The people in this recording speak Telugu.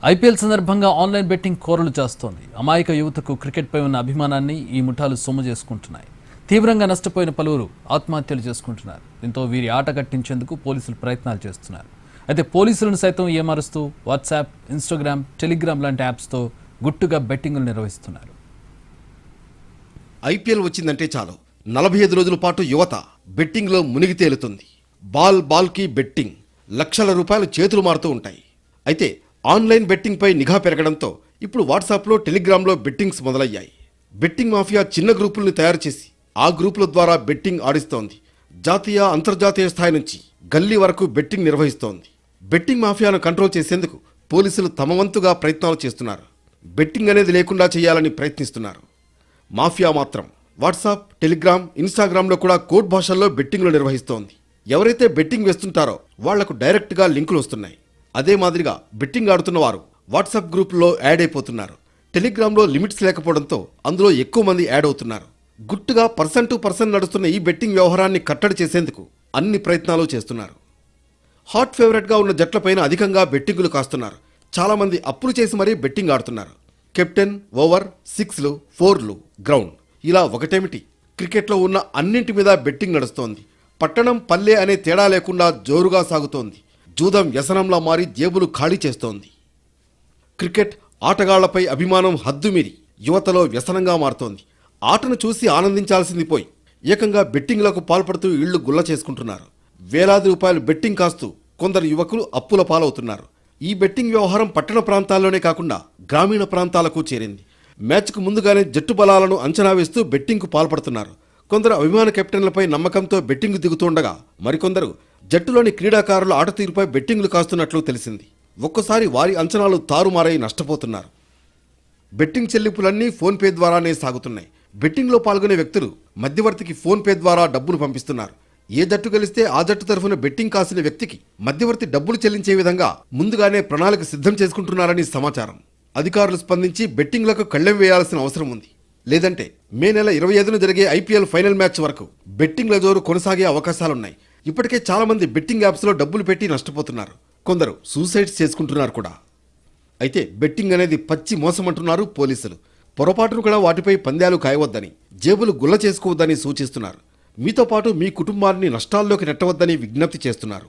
ఐపీఎల్ సందర్భంగా ఆన్లైన్ బెట్టింగ్ కోరలు చేస్తోంది. అమాయక యువతకు క్రికెట్పై ఉన్న అభిమానాన్ని ఈ ముఠాలు సొమ్ము చేసుకుంటున్నాయి. తీవ్రంగా నష్టపోయిన పలువురు ఆత్మహత్యలు చేసుకుంటున్నారు. దీంతో వీరి ఆట కట్టించేందుకు పోలీసులు ప్రయత్నాలు చేస్తున్నారు. అయితే పోలీసులను సైతం ఏమారుస్తూ వాట్సాప్, ఇన్స్టాగ్రామ్, టెలిగ్రామ్ లాంటి యాప్స్తో గుట్టుగా బెట్టింగులు నిర్వహిస్తున్నారు. ఐపీఎల్ వచ్చిందంటే చాలు 45 రోజుల పాటు యువత బెట్టింగ్లో మునిగి తేలుతుంది. బాల్కి బెట్టింగ్, లక్షల రూపాయలు చేతులు మారుతూ ఉంటాయి. అయితే ఆన్లైన్ బెట్టింగ్పై నిఘా పెరగడంతో ఇప్పుడు వాట్సాప్లో, టెలిగ్రామ్లో బెట్టింగ్స్ మొదలయ్యాయి. బెట్టింగ్ మాఫియా చిన్న గ్రూపులను తయారు చేసి ఆ గ్రూపుల ద్వారా బెట్టింగ్ ఆడిస్తోంది. జాతీయ, అంతర్జాతీయ స్థాయి నుంచి గల్లీ వరకు బెట్టింగ్ నిర్వహిస్తోంది. బెట్టింగ్ మాఫియాను కంట్రోల్ చేసేందుకు పోలీసులు తమ వంతుగా ప్రయత్నాలు చేస్తున్నారు. బెట్టింగ్ అనేది లేకుండా చేయాలని ప్రయత్నిస్తున్నారు. మాఫియా మాత్రం వాట్సాప్, టెలిగ్రామ్, ఇన్స్టాగ్రామ్లో కూడా కోడ్ భాషల్లో బెట్టింగ్లు నిర్వహిస్తోంది. ఎవరైతే బెట్టింగ్ వేస్తుంటారో వాళ్లకు డైరెక్ట్గా లింకులు వస్తున్నాయి. అదే మాదిరిగా బెట్టింగ్ ఆడుతున్న వారు వాట్సాప్ గ్రూపుల్లో యాడ్ అయిపోతున్నారు. టెలిగ్రామ్లో లిమిట్స్ లేకపోవడంతో అందులో ఎక్కువ మంది యాడ్ అవుతున్నారు. గుట్టుగా పర్సన్ టు పర్సన్ నడుస్తున్న ఈ బెట్టింగ్ వ్యవహారాన్ని కట్టడి చేసేందుకు అన్ని ప్రయత్నాలు చేస్తున్నారు. హాట్ ఫేవరెట్గా ఉన్న జట్లపైన అధికంగా బెట్టింగులు కాస్తున్నారు. చాలామంది అప్పులు చేసి మరీ బెట్టింగ్ ఆడుతున్నారు. కెప్టెన్, ఓవర్, 6లు, 4లు, గ్రౌండ్, ఇలా ఒకటేమిటి, క్రికెట్లో ఉన్న అన్నింటి మీద బెట్టింగ్ నడుస్తోంది. పట్టణం, పల్లె అనే తేడా లేకుండా జోరుగా సాగుతోంది. జూదం వ్యసనంలా మారి జేబులు ఖాళీ చేస్తోంది. క్రికెట్ ఆటగాళ్లపై అభిమానం హద్దుమీరి యువతలో వ్యసనంగా మారుతోంది. ఆటను చూసి ఆనందించాల్సింది పోయి ఏకంగా బెట్టింగ్లకు పాల్పడుతూ ఇళ్లు గుల్ల చేసుకుంటున్నారు. వేలాది రూపాయలు బెట్టింగ్ కాస్తూ కొందరు యువకులు అప్పుల పాలవుతున్నారు. ఈ బెట్టింగ్ వ్యవహారం పట్టణ ప్రాంతాల్లోనే కాకుండా గ్రామీణ ప్రాంతాలకు చేరింది. మ్యాచ్కు ముందుగానే జట్టు బలాలను అంచనా వేస్తూ బెట్టింగ్కు పాల్పడుతున్నారు. కొందరు అభిమాన కెప్టెన్లపై నమ్మకంతో బెట్టింగ్ దిగుతుండగా మరికొందరు జట్టులోని క్రీడాకారుల ఆట తీరుపై బెట్టింగ్లు కాస్తున్నట్లు తెలిసింది. ఒక్కసారి వారి అంచనాలు తారుమారై నష్టపోతున్నారు. బెట్టింగ్ చెల్లింపులన్నీ ఫోన్పే ద్వారానే సాగుతున్నాయి. బెట్టింగ్లో పాల్గొనే వ్యక్తులు మధ్యవర్తికి ఫోన్పే ద్వారా డబ్బులు పంపిస్తున్నారు. ఏ జట్టు గెలిస్తే ఆ జట్టు తరఫున బెట్టింగ్ కాసిన వ్యక్తికి మధ్యవర్తి డబ్బులు చెల్లించే విధంగా ముందుగానే ప్రణాళిక సిద్ధం చేసుకుంటున్నారని సమాచారం. అధికారులు స్పందించి బెట్టింగ్లకు కళ్ళెం వేయాల్సిన అవసరం ఉంది. లేదంటే మే నెల 25న జరిగే ఐపీఎల్ ఫైనల్ మ్యాచ్ వరకు బెట్టింగ్ల జోరు కొనసాగే అవకాశాలున్నాయి. ఇప్పటికే చాలా మంది బెట్టింగ్ యాప్స్లో డబ్బులు పెట్టి నష్టపోతున్నారు. కొందరు సూసైడ్స్ చేసుకుంటున్నారు కూడా. అయితే బెట్టింగ్ అనేది పచ్చి మోసమంటున్నారు పోలీసులు. పొరపాటును కూడా వాటిపై పందాలు కాయవద్దని, జేబులు గుల్ల చేసుకోవద్దని సూచిస్తున్నారు. మీతో పాటు మీ కుటుంబాన్ని నష్టాల్లోకి నెట్టవద్దని విజ్ఞప్తి చేస్తున్నారు.